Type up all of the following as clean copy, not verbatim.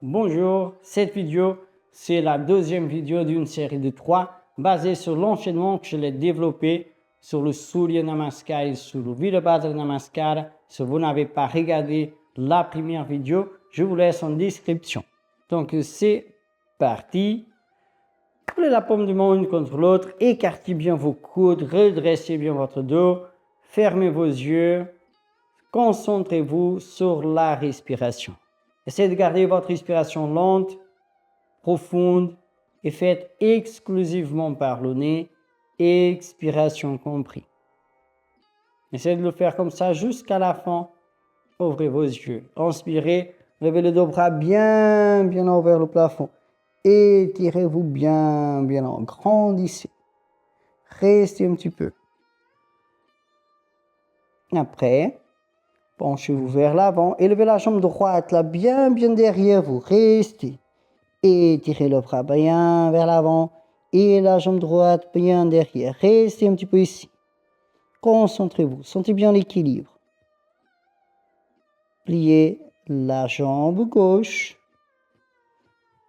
Bonjour, cette vidéo, c'est la deuxième vidéo d'une série de 3 basée sur l'enchaînement que je l'ai développé sur le Surya Namaskar et sur le Virabhadra Namaskar. Si vous n'avez pas regardé la première vidéo, je vous laisse en description. Donc c'est parti. Coulez la paume de main une contre l'autre, écartez bien vos coudes, redressez bien votre dos, fermez vos yeux, concentrez-vous sur la respiration. Essayez de garder votre respiration lente, profonde et faites exclusivement par le nez, expiration compris. Essayez de le faire comme ça jusqu'à la fin. Ouvrez vos yeux, inspirez, levez les deux bras bien haut vers le plafond. Étirez-vous bien haut, grandissez. Restez un petit peu. Après, penchez-vous vers l'avant, élevez la jambe droite là bien derrière vous, restez. Étirez le bras bien vers l'avant et la jambe droite bien derrière. Restez un petit peu ici. Concentrez-vous, sentez bien l'équilibre. Pliez la jambe gauche.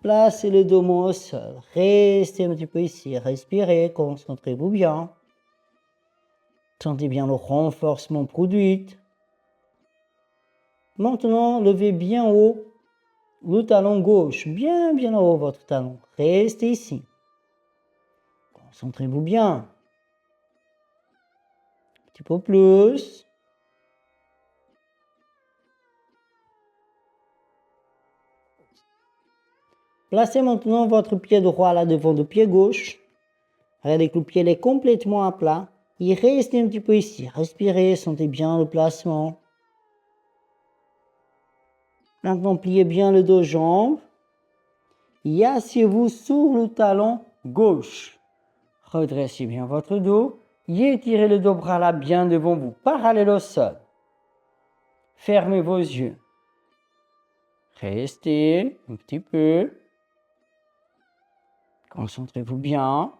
Placez le dos au sol. Restez un petit peu ici. Respirez, concentrez-vous bien. Sentez bien le renforcement produit. Maintenant, levez bien haut le talon gauche, bien haut votre talon. Restez ici. Concentrez-vous bien. Un petit peu plus. Placez maintenant votre pied droit là devant le pied gauche. Regardez que le pied est complètement à plat. Et restez un petit peu ici. Respirez, sentez bien le placement. Maintenant, pliez bien le dos jambes. Et asseyez-vous sur le talon gauche. Redressez bien votre dos. Et étirez le dos bras là bien devant vous, parallèle au sol. Fermez vos yeux. Restez un petit peu. Concentrez-vous bien.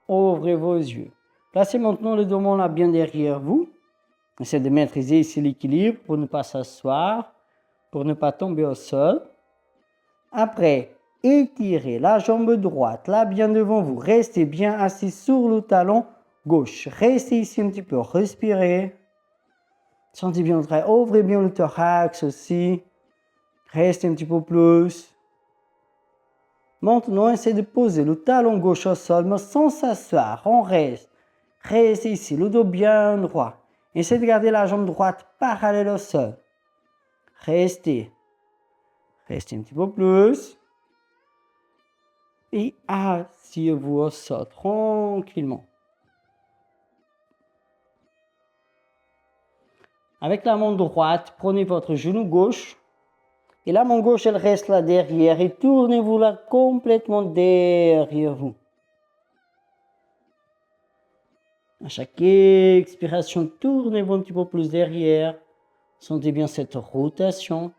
Ouvrez vos yeux. Placez maintenant le dos là bien derrière vous. Essayez de maîtriser ici l'équilibre pour ne pas s'asseoir, pour ne pas tomber au sol. Après, étirez la jambe droite là bien devant vous. Restez bien assis sur le talon gauche. Restez ici un petit peu. Respirez. Sentez bien le trait. Ouvrez bien le thorax aussi. Restez un petit peu plus. Maintenant, essayez de poser le talon gauche au sol, mais sans s'asseoir. On reste. Restez ici, le dos bien droit. Essayez de garder la jambe droite parallèle au sol. Restez. Restez un petit peu plus. Et asseyez-vous au sol tranquillement. Avec la main droite, prenez votre genou gauche. Et la main gauche, elle reste là derrière. Et tournez-vous là complètement derrière vous. À chaque expiration, tournez-vous un petit peu plus derrière. Sentez bien cette rotation.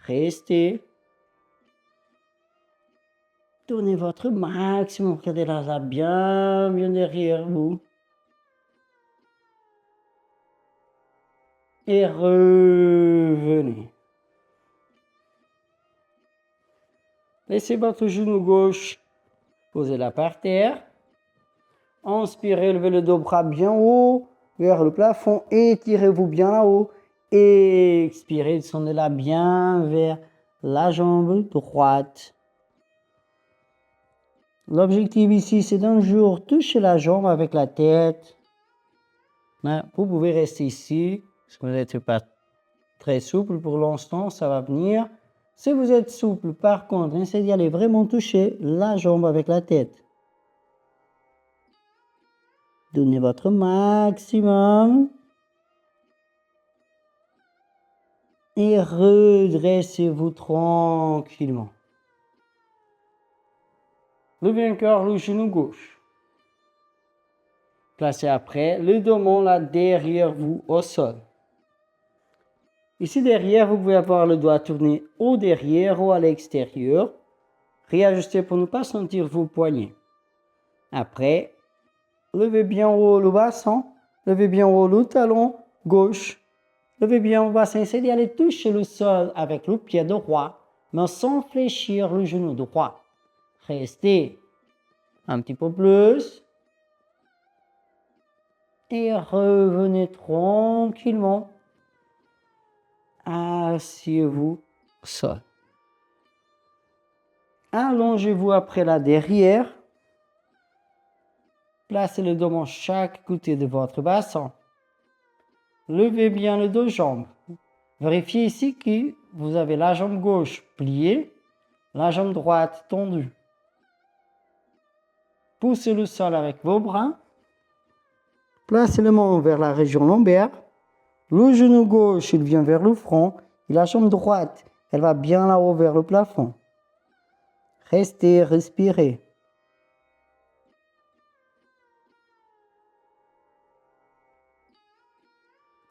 Restez. Tournez votre maximum. Regardez là bien derrière vous. Et revenez. Laissez votre genou gauche. Posez-la par terre. Inspirez, levez le dos bras bien haut vers le plafond. Étirez-vous bien là-haut. Expirez, descendez là bien vers la jambe droite. L'objectif ici, c'est d'un jour toucher la jambe avec la tête. Vous pouvez rester ici. Si vous n'êtes pas très souple pour l'instant, ça va venir. Si vous êtes souple, par contre, essayez d'y aller vraiment toucher la jambe avec la tête. Donnez votre maximum. Et redressez-vous tranquillement. Levez encore le genou gauche. Placez après le dos là derrière vous au sol. Ici derrière, vous pouvez avoir le doigt tourné au derrière ou à l'extérieur. Réajustez pour ne pas sentir vos poignets. Après, levez bien haut le bassin. Levez bien haut le talon gauche. Levez bien vos bassin, essayez d'aller toucher le sol avec le pied droit, mais sans fléchir le genou droit. Restez un petit peu plus. Et revenez tranquillement. Asseyez-vous au sol. Allongez-vous après la derrière. Placez le dos de chaque côté de votre bassin. Levez bien le dos jambes. Vérifiez ici que vous avez la jambe gauche pliée, la jambe droite tendue. Poussez le sol avec vos bras. Placez le main vers la région lombaire. Le genou gauche, il vient vers le front. Et la jambe droite, elle va bien là-haut vers le plafond. Restez, respirez.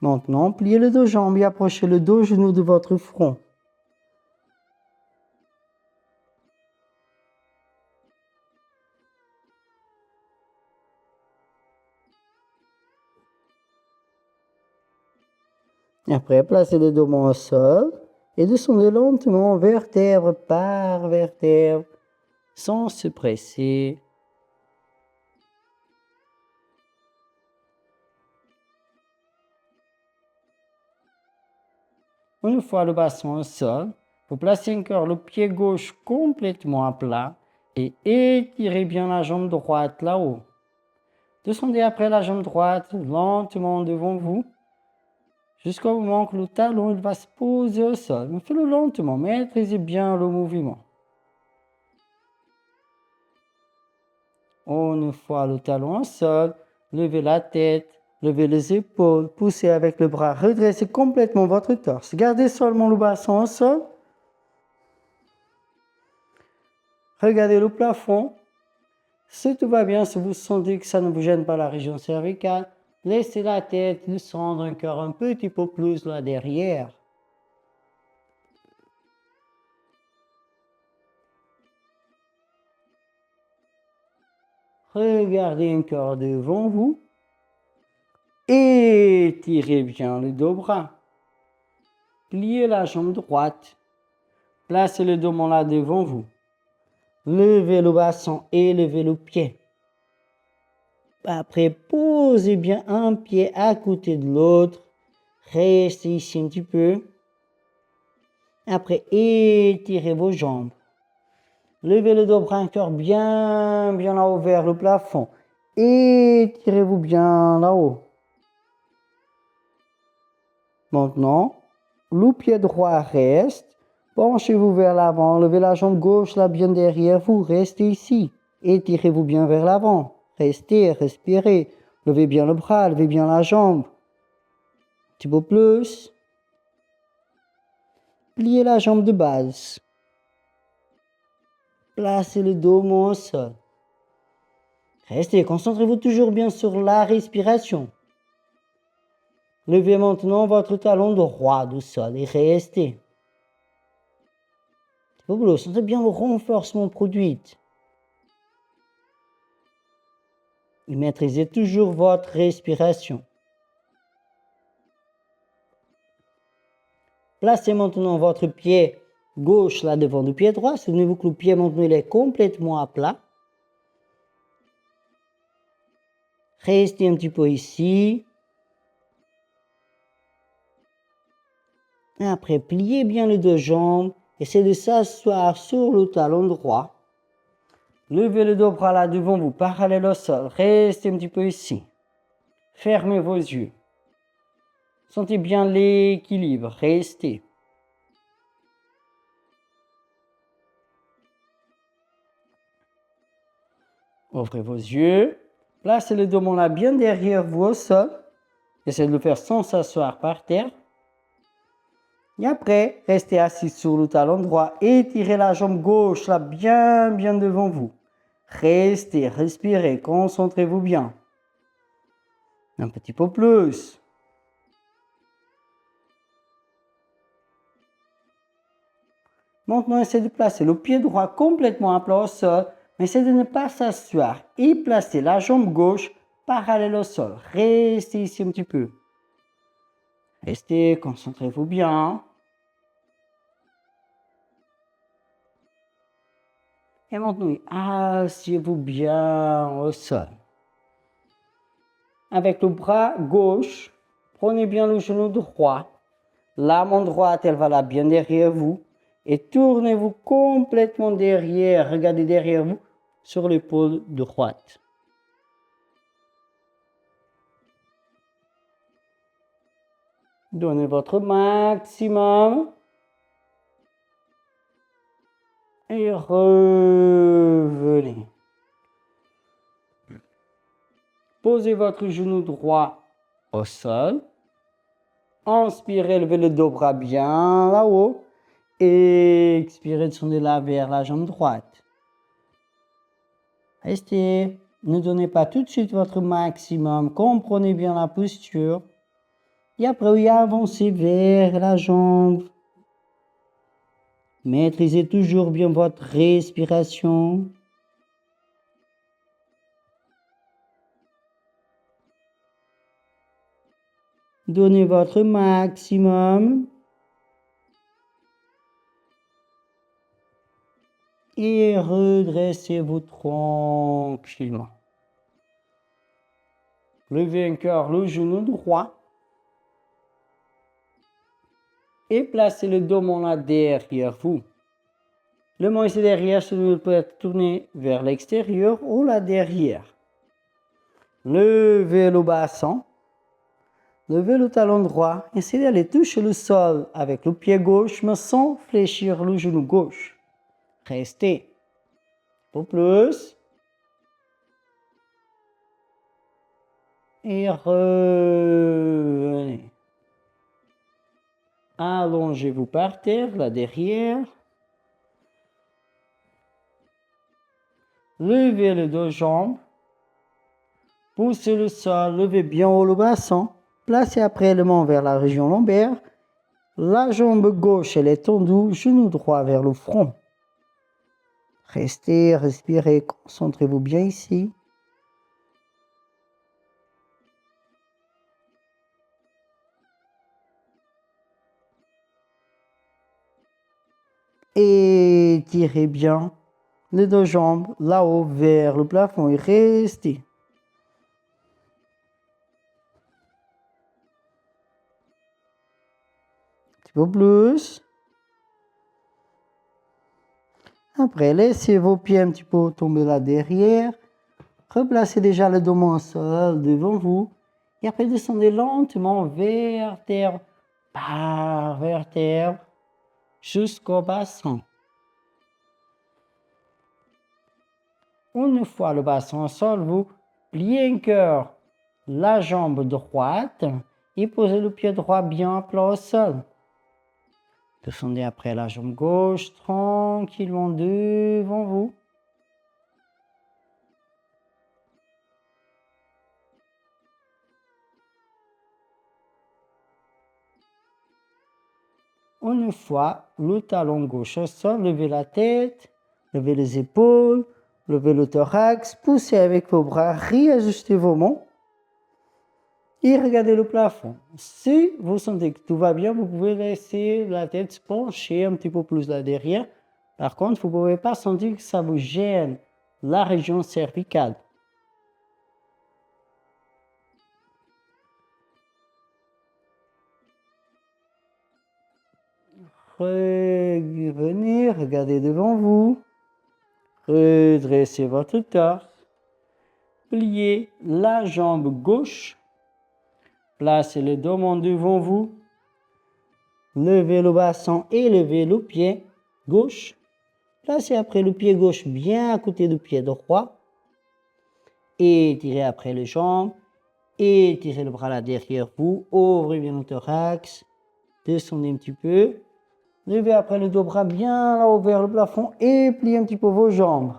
Maintenant, pliez le dos jambes et approchez le dos genou de votre front. Après, placez les deux mains au sol et descendez lentement vertèbre par vertèbre sans se presser. Une fois le bassin au sol, vous placez encore le pied gauche complètement à plat et étirez bien la jambe droite là-haut. Descendez après la jambe droite lentement devant vous jusqu'au moment que le talon il va se poser au sol. Mais faites-le lentement, maîtrisez bien le mouvement. Une fois le talon au sol, levez la tête, levez les épaules, poussez avec le bras, redressez complètement votre torse. Gardez seulement le bassin au sol. Regardez le plafond. Si tout va bien, si vous sentez que ça ne vous gêne pas la région cervicale, laissez la tête descendre encore un petit peu plus là derrière. Regardez encore devant vous. Étirez bien le dos bras. Pliez la jambe droite. Placez le dos là devant vous. Levez le bassin et levez le pied. Après, posez bien un pied à côté de l'autre. Restez ici un petit peu. Après, étirez vos jambes. Levez le dos bras encore bien là-haut vers le plafond. Étirez-vous bien là-haut. Maintenant, le pied droit reste. Penchez-vous vers l'avant. Levez la jambe gauche là bien derrière vous. Restez ici. Étirez-vous bien vers l'avant. Restez, respirez. Levez bien le bras, levez bien la jambe. Un petit peu plus. Pliez la jambe de base. Placez le dos au sol. Restez, concentrez-vous toujours bien sur la respiration. Levez maintenant votre talon droit du sol et restez. Vous sentez bien le renforcement produit. Et maîtrisez toujours votre respiration. Placez maintenant votre pied gauche là devant le pied droit. Souvenez-vous que le pied maintenant il est complètement à plat. Restez un petit peu ici. Et après, pliez bien les deux jambes. Essayez de s'asseoir sur le talon droit. Levez le dos bras là devant vous, parallèle au sol. Restez un petit peu ici. Fermez vos yeux. Sentez bien l'équilibre. Restez. Ouvrez vos yeux. Placez le dos là bien derrière vous au sol. Essayez de le faire sans s'asseoir par terre. Et après, restez assis sur le talon droit. Étirez la jambe gauche là bien devant vous. Restez, respirez, concentrez-vous bien. Un petit peu plus. Maintenant, essayez de placer le pied droit complètement à plat au sol, mais essayez de ne pas s'asseoir et placez la jambe gauche parallèle au sol. Restez ici un petit peu. Restez, concentrez-vous bien. Et maintenant, asseyez-vous bien au sol. Avec le bras gauche, prenez bien le genou droit. La main droite, elle va là bien derrière vous. Et tournez-vous complètement derrière. Regardez derrière vous sur l'épaule droite. Donnez votre maximum. Et revenez. Posez votre genou droit au sol. Inspirez, levez le dos bras bien là-haut. Et expirez, descendez là vers la jambe droite. Restez. Ne donnez pas tout de suite votre maximum. Comprenez bien la posture. Et après, oui, avancez vers la jambe. Maîtrisez toujours bien votre respiration. Donnez votre maximum. Et redressez-vous tranquillement. Levez encore le genou droit. Et placez le dos là derrière vous. Le main ici derrière, ça peut être tourné vers l'extérieur ou là derrière. Levez le bassin. Levez le talon droit. Essayez d'aller toucher le sol avec le pied gauche, mais sans fléchir le genou gauche. Restez. Un peu plus. Et revenez. Allongez-vous par terre, là derrière. Levez les deux jambes. Poussez le sol, levez bien haut le bassin. Placez après le main vers la région lombaire. La jambe gauche, elle est tendue, genou droit vers le front. Restez, respirez, concentrez-vous bien ici. Et tirez bien les deux jambes là-haut vers le plafond et restez. Un petit peu plus. Après, laissez vos pieds un petit peu tomber là derrière. Replacez déjà le dos au sol devant vous. Et après, descendez lentement vertèbre par vertèbre jusqu'au bassin. Une fois le bassin au sol, vous pliez encore la jambe droite et posez le pied droit bien plat au sol. Descendez après la jambe gauche tranquillement devant vous. Une fois le talon gauche au sol, levez la tête, levez les épaules, levez le thorax, poussez avec vos bras, réajustez vos mains et regardez le plafond. Si vous sentez que tout va bien, vous pouvez laisser la tête se pencher un petit peu plus là derrière. Par contre, vous ne pouvez pas sentir que ça vous gêne la région cervicale. Revenez, regardez devant vous. Redressez votre torse. Pliez la jambe gauche. Placez le dos devant vous. Levez le bassin et levez le pied gauche. Placez après le pied gauche bien à côté du pied droit. Étirez après les jambes. Étirez le bras là derrière vous. Ouvrez bien le thorax. Descendez un petit peu. Levez après le dos bras bien là-haut vers le plafond et pliez un petit peu vos jambes.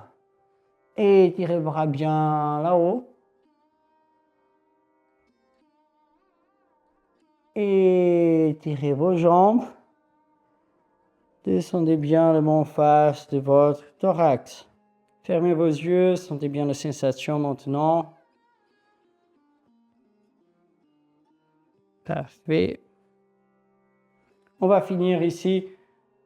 Étirez le bras bien là-haut. Étirez vos jambes. Descendez bien le main en face de votre thorax. Fermez vos yeux, sentez bien la sensation maintenant. Parfait. on va finir ici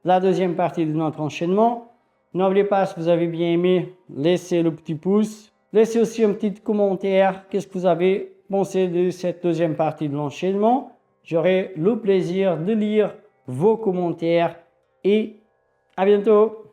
la deuxième partie de notre enchaînement. N'oubliez pas, si vous avez bien aimé, laissez le petit pouce. Laissez aussi un petit commentaire. Qu'est-ce que vous avez pensé de cette deuxième partie de l'enchaînement? J'aurai le plaisir de lire vos commentaires et à bientôt.